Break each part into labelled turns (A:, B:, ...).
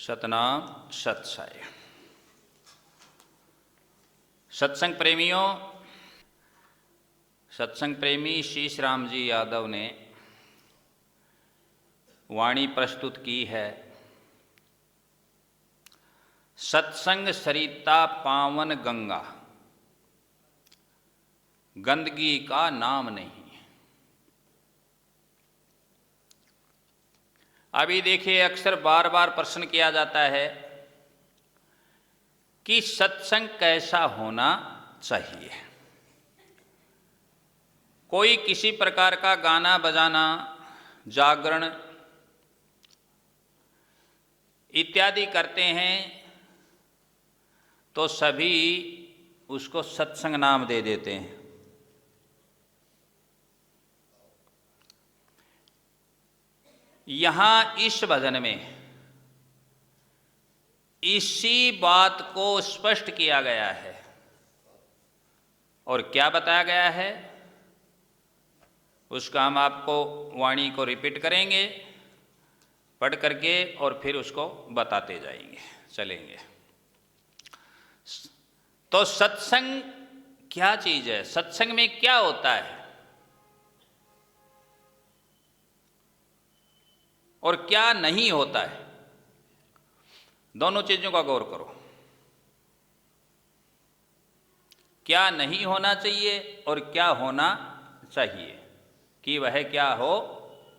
A: सतनाम सत्साई। सत्संग प्रेमियों, सत्संग प्रेमी शीश राम जी यादव ने वाणी प्रस्तुत की है। सत्संग सरिता पावन गंगा, गंदगी का नाम नहीं। अभी देखिए, अक्सर बार बार प्रश्न किया जाता है कि सत्संग कैसा होना चाहिए। कोई किसी प्रकार का गाना बजाना, जागरण इत्यादि करते हैं तो सभी उसको सत्संग नाम दे देते हैं। यहाँ इस भजन में इसी बात को स्पष्ट किया गया है। और क्या बताया गया है उसका हम आपको वाणी को रिपीट करेंगे, पढ़ करके, और फिर उसको बताते जाएंगे, चलेंगे। तो सत्संग क्या चीज है, सत्संग में क्या होता है और क्या नहीं होता है, दोनों चीजों का गौर करो। क्या नहीं होना चाहिए और क्या होना चाहिए कि वह क्या हो,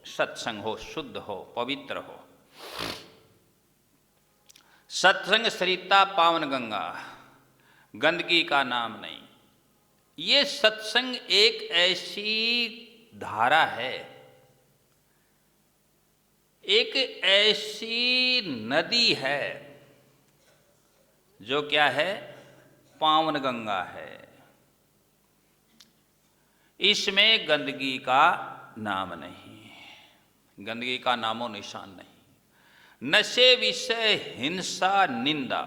A: सत्संग हो, शुद्ध हो, पवित्र हो। सत्संग सरिता पावन गंगा, गंदगी का नाम नहीं। ये सत्संग एक ऐसी धारा है, एक ऐसी नदी है जो क्या है, पावन गंगा है। इसमें गंदगी का नाम नहीं, गंदगी का नामो निशान नहीं। नशे, विषय, हिंसा, निंदा।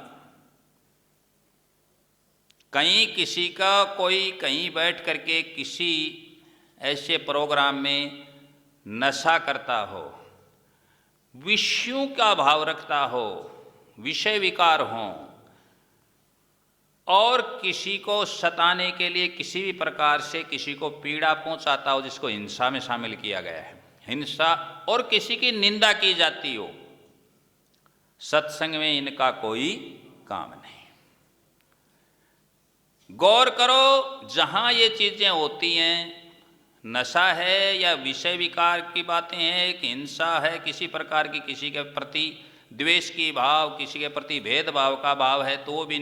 A: कहीं किसी का कोई कहीं बैठ करके किसी ऐसे प्रोग्राम में नशा करता हो, विषयों का भाव रखता हो, विषय विकार हो, और किसी को सताने के लिए किसी भी प्रकार से किसी को पीड़ा पहुंचाता हो, जिसको हिंसा में शामिल किया गया है, हिंसा, और किसी की निंदा की जाती हो, सत्संग में इनका कोई काम नहीं। गौर करो, जहां ये चीजें होती हैं, नशा है या विषय विकार की बातें हैं, कि हिंसा है, किसी प्रकार की किसी के प्रति द्वेष की भाव, किसी के प्रति भेदभाव का भाव है, तो वो भी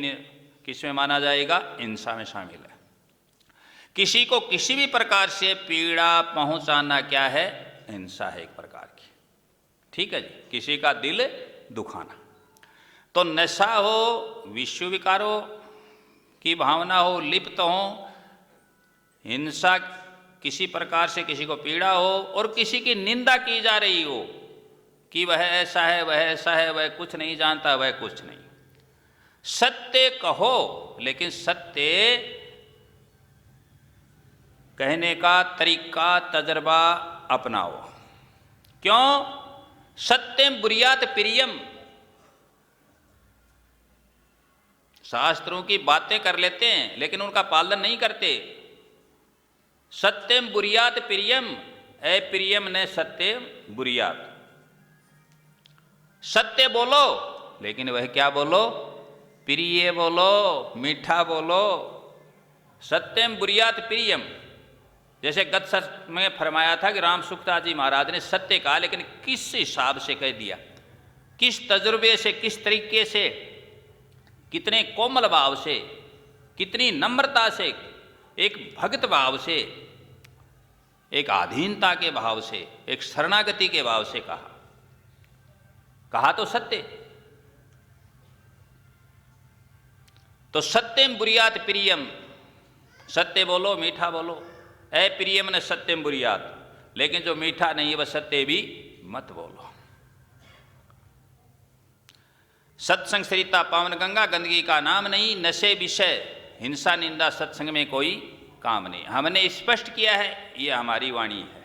A: किस में माना जाएगा, हिंसा में शामिल है। किसी को किसी भी प्रकार से पीड़ा पहुंचाना क्या है, हिंसा है एक प्रकार की। ठीक है जी, किसी का दिल दुखाना। तो नशा हो, विश्व विकारों की भावना हो, लिप्त हो, हिंसा, किसी प्रकार से किसी को पीड़ा हो, और किसी की निंदा की जा रही हो कि वह ऐसा है, वह ऐसा है, वह कुछ नहीं जानता, वह कुछ नहीं। सत्य कहो, लेकिन सत्य कहने का तरीका, तजर्बा अपनाओ। क्यों? सत्यम बुरियात प्रियम। शास्त्रों की बातें कर लेते हैं लेकिन उनका पालन नहीं करते। सत्यम बुरियात प्रियम, ए प्रियम ने सत्यम बुरियात। सत्य बोलो लेकिन वह क्या बोलो, प्रिय बोलो, मीठा बोलो। सत्यम बुरियात प्रियम। जैसे गत सत्र में फरमाया था कि राम सुखदास जी महाराज ने सत्य कहा, लेकिन किस हिसाब से कह दिया, किस तजुर्बे से, किस तरीके से, कितने कोमल भाव से, कितनी नम्रता से, एक भक्त भाव से, एक आधीनता के भाव से, एक शरणागति के भाव से कहा तो सत्य। तो सत्यम बुरियात प्रियम, सत्य बोलो, मीठा बोलो। ए प्रियम ने सत्यम बुरियात, लेकिन जो मीठा नहीं है वह सत्य भी मत बोलो। सत्संग सरिता पावन गंगा, गंदगी का नाम नहीं। नशे, विषय, हिंसा, निंदा, सत्संग में कोई काम नहीं। हमने स्पष्ट किया है, ये हमारी वाणी है।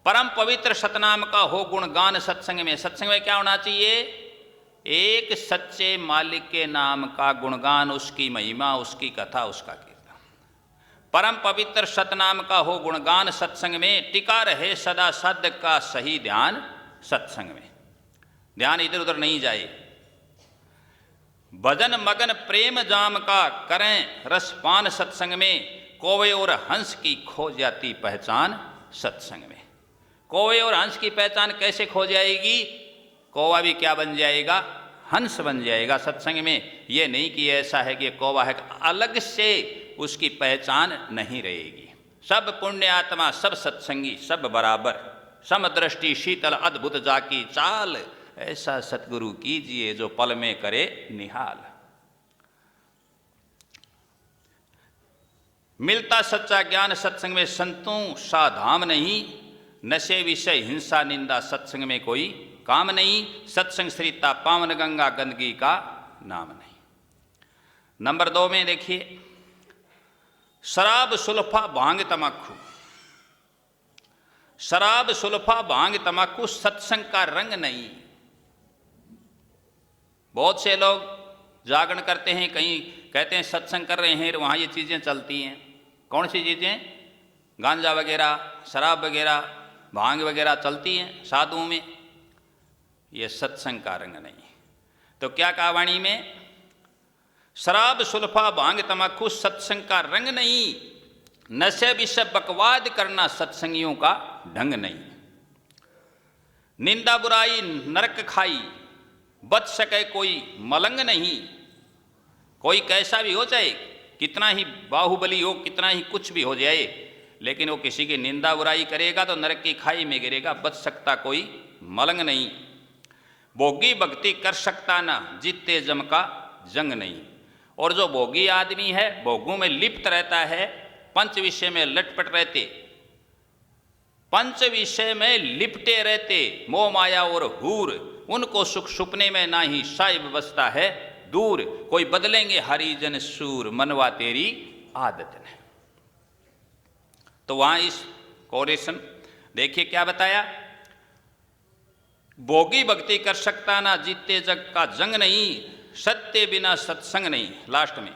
A: परम पवित्र सतनाम का हो गुणगान सत्संग में। सत्संग में क्या होना चाहिए? एक सच्चे मालिक के नाम का गुणगान, उसकी महिमा, उसकी कथा, उसका कीर्तन। परम पवित्र सतनाम का हो गुणगान सत्संग में, टिका रहे सदा सद का सही ध्यान सत्संग में। ध्यान इधर उधर नहीं जाए। भजन मगन प्रेम जाम का करें रसपान सत्संग में, कौवे और हंस की खो जाती पहचान सत्संग में। कौवे और हंस की पहचान कैसे खो जाएगी? कौवा भी क्या बन जाएगा? हंस बन जाएगा सत्संग में। ये नहीं कि ऐसा है कि कौवा है, अलग से उसकी पहचान नहीं रहेगी। सब पुण्य आत्मा, सब सत्संगी, सब बराबर, समदृष्टि शीतल अद्भुत जाकी चाल, ऐसा सतगुरु कीजिए जो पल में करे निहाल। मिलता सच्चा ज्ञान सत्संग में, संतों सा धाम नहीं, नशे विषय हिंसा निंदा सत्संग में कोई काम नहीं। सत्संग सरिता पावन गंगा, गंदगी का नाम नहीं। नंबर 2 में देखिए, शराब सुल्फा भांग तमाकू। शराब सुल्फा भांग तमाकू सत्संग का रंग नहीं। बहुत से लोग जागरण करते हैं, कहीं कहते हैं सत्संग कर रहे हैं, वहाँ ये चीज़ें चलती हैं। कौन सी चीज़ें? गांजा वगैरह, शराब वगैरह, भांग वगैरह चलती हैं साधुओं में। ये सत्संग का रंग नहीं। तो क्या कहा वाणी में? शराब सुल्फा भांग तमाकू सत्संग का रंग नहीं, नशे विषय बकवाद करना सत्संगियों का ढंग नहीं। निंदा बुराई नरक खाई, बच सके कोई मलंग नहीं। कोई कैसा भी हो जाए, कितना ही बाहुबली हो, कितना ही कुछ भी हो जाए, लेकिन वो किसी की निंदा बुराई करेगा तो नरक की खाई में गिरेगा, बच सकता कोई मलंग नहीं। भोगी भक्ति कर सकता ना, जीते जम का जंग नहीं। और जो भोगी आदमी है, भोगों में लिप्त रहता है, पंच विषय में लटपट रहते, पंच विषय में लिपटे रहते, मोह माया और हूर, उनको सुख सुपने में ना ही साहिब बसता है दूर। कोई बदलेंगे हरिजन सूर, मनवा तेरी आदत ने। तो वहां इस कोरेशन देखिए क्या बताया, भोगी भक्ति कर सकता ना, जीते जग का जंग नहीं, सत्य बिना सत्संग नहीं। लास्ट में,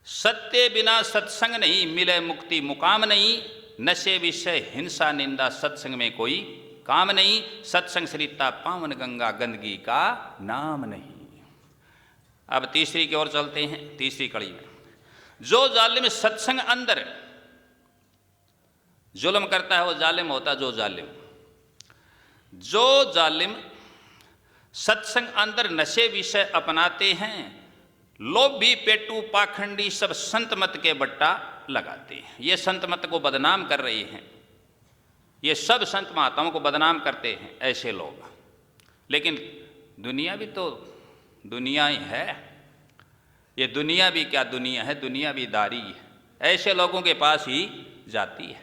A: सत्य बिना सत्संग नहीं, मिले मुक्ति मुकाम नहीं, नशे विषय हिंसा निंदा सत्संग में कोई काम नहीं। सत्संग सरिता पावन गंगा, गंदगी का नाम नहीं। अब तीसरी की ओर चलते हैं, तीसरी कड़ी में। जो जालिम सत्संग अंदर जुल्म करता है वो जालिम होता है। जो जालिम सत्संग अंदर नशे विषय अपनाते हैं, लोभी पेटू पाखंडी सब संत मत के बट्टा लगाते हैं। ये संत मत को बदनाम कर रहे हैं, ये सब संत महात्माओं को बदनाम करते हैं ऐसे लोग। लेकिन दुनिया भी तो दुनिया ही है। ये दुनिया भी क्या दुनिया है, दुनिया भी दारी है, ऐसे लोगों के पास ही जाती है।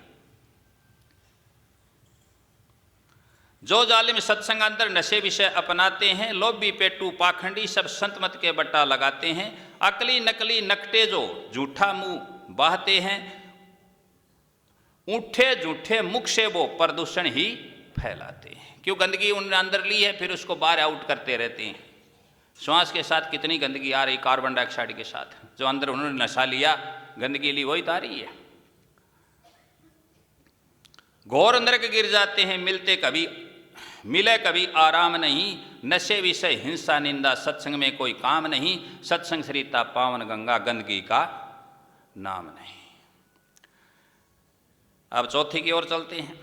A: जो जालिम सत्संग अंदर नशे विषय अपनाते हैं, लोभी पेटू पाखंडी सब संत मत के बट्टा लगाते हैं। अकली नकली नकटे जो झूठा मुंह बहाते हैं, ऊठे झूठे मुख से वो प्रदूषण ही फैलाते हैं। क्यों? गंदगी उन्होंने अंदर ली है, फिर उसको बाहर आउट करते रहते हैं। श्वास के साथ कितनी गंदगी आ रही, कार्बन डाइऑक्साइड के साथ। जो अंदर उन्होंने नशा लिया, गंदगी ली, वही तो आ रही है। घोर नरक गिर जाते हैं, मिले कभी आराम नहीं, नशे विषय हिंसा निंदा सत्संग में कोई काम नहीं। सत्संग सरिता पावन गंगा, गंदगी का नाम नहीं। अब चौथी की ओर चलते हैं।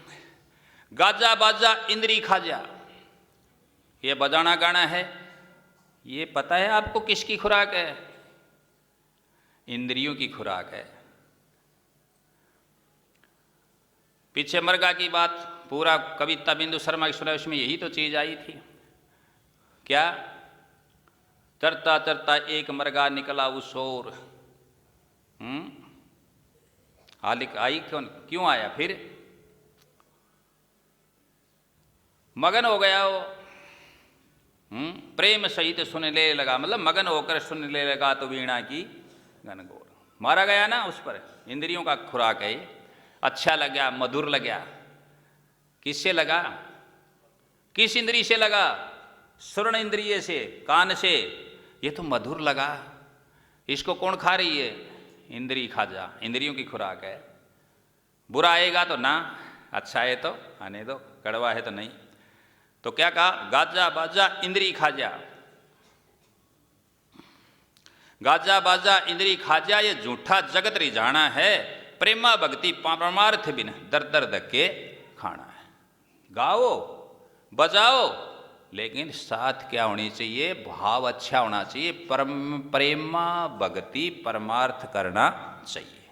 A: गाजा बाजा इंद्री खाजा, ये बजाना गाना है, ये पता है आपको किसकी खुराक है? इंद्रियों की खुराक है। पीछे मरगा की बात पूरा कविता बिंदु शर्मा की सुना, उसमें यही तो चीज आई थी। क्या? चरता चरता एक मरगा निकला उस ओर। हालिक आई क्यों आया? फिर मगन हो गया वो, प्रेम सहित सुनने लगा, मतलब मगन होकर सुनने लगा तो वीणा की घनघोर। मारा गया ना उस पर। इंद्रियों का खुराक है, अच्छा लगा, मधुर लगा, किससे लगा? किस इंद्रिय से लगा? श्रवण इंद्रिय से, कान से। ये तो मधुर लगा। इसको कौन खा रही है? इंद्रिय खाजा, इंद्रियों की खुराक है। बुरा आएगा तो ना, अच्छा है तो आने दो, कड़वा है तो नहीं। तो क्या कहा? गाजा बाजा इंद्रिय खाजा। गाजा बाजा इंद्रिय खाजा, ये झूठा जगत रिझाना है। प्रेमा भक्ति परमार्थ बिन दर दर धक्के खाना है। गाओ बजाओ, लेकिन साथ क्या होनी चाहिए? भाव अच्छा होना चाहिए। प्रेमा भक्ति परमार्थ करना चाहिए।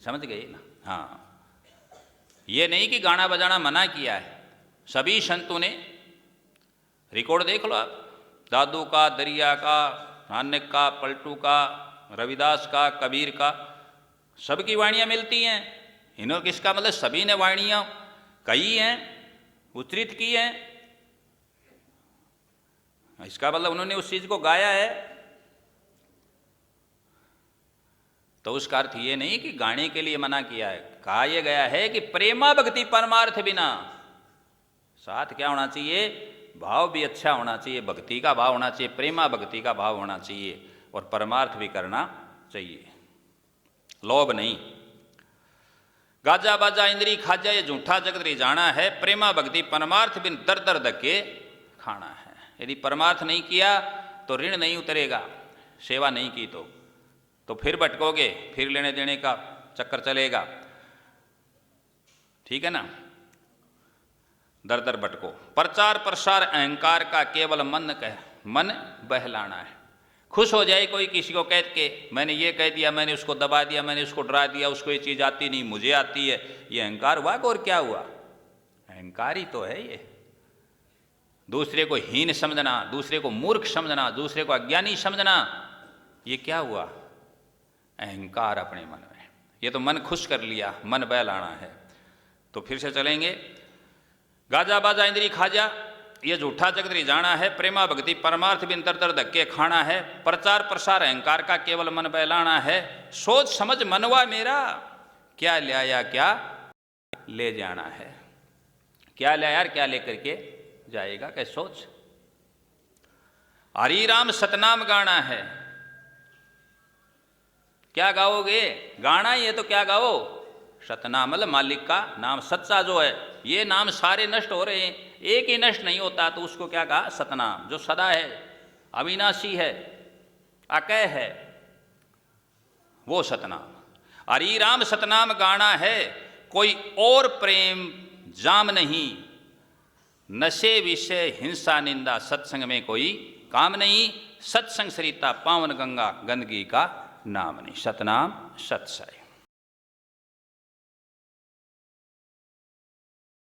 A: समझ गए ना? हाँ, ये नहीं कि गाना बजाना मना किया है। सभी संतों ने, रिकॉर्ड देख लो आप, दादू का, दरिया का, नानक का, पलटू का, रविदास का, कबीर का, सबकी वाणियाँ मिलती हैं। इन्होंने, किसका मतलब सभी ने वाणियाँ कही हैं, उच्चरित की हैं। इसका मतलब उन्होंने उस चीज को गाया है। तो उसका अर्थ ये नहीं कि गाने के लिए मना किया है। कहा यह गया है कि प्रेमा भक्ति परमार्थ बिना, साथ क्या होना चाहिए? भाव भी अच्छा होना चाहिए, भक्ति का भाव होना चाहिए, प्रेमा भक्ति का भाव होना चाहिए, और परमार्थ भी करना चाहिए, लोभ नहीं। गाजा बाजा इंद्री खाजा, ये झूठा जगत रिझाना है। प्रेमा भक्ति परमार्थ बिन दर दर धक्के खाना है। यदि परमार्थ नहीं किया तो ऋण नहीं उतरेगा। सेवा नहीं की तो फिर भटकोगे, फिर लेने देने का चक्कर चलेगा। ठीक है ना? दर दर भटको। प्रचार प्रसार अहंकार का केवल मन बहलाना है। खुश हो जाए कोई किसी को कह के, मैंने ये कह दिया, मैंने उसको दबा दिया, मैंने उसको डरा दिया, उसको ये चीज आती नहीं, मुझे आती है, ये अहंकार हुआ। और क्या हुआ? अहंकार ही तो है ये। दूसरे को हीन समझना, दूसरे को मूर्ख समझना, दूसरे को अज्ञानी समझना, ये क्या हुआ? अहंकार अपने मन में। ये तो मन खुश कर लिया, मन बहलाना है। तो फिर से चलेंगे। गाजा बाजा इंद्री खाजा, ये झूठा जगत रिझाना है। प्रेमा भक्ति परमार्थ बिन दर दर धक्के खाना है। प्रचार प्रसार अहंकार का केवल मन बहलाना है। सोच समझ मनवा मेरा, क्या ले आया क्या ले जाना है। क्या ले यार, क्या लेकर के जाएगा? क्या सोच। हरि राम सतनाम गाना है। क्या गाओगे? गाना ही है तो क्या गाओ? सतनाम, मतलब मालिक का नाम सच्चा जो है। ये नाम सारे नष्ट हो रहे हैं, एक ही नष्ट नहीं होता, तो उसको क्या कहा? सतनाम, जो सदा है, अविनाशी है, अकय है, वो सतनाम। हरि राम सतनाम गाना है। कोई और प्रेम जाम नहीं, नशे विषय हिंसा निंदा, सत्संग में कोई काम नहीं। सत्संग सरिता पावन गंगा, गंदगी का नाम नहीं। सतनाम सत्सय।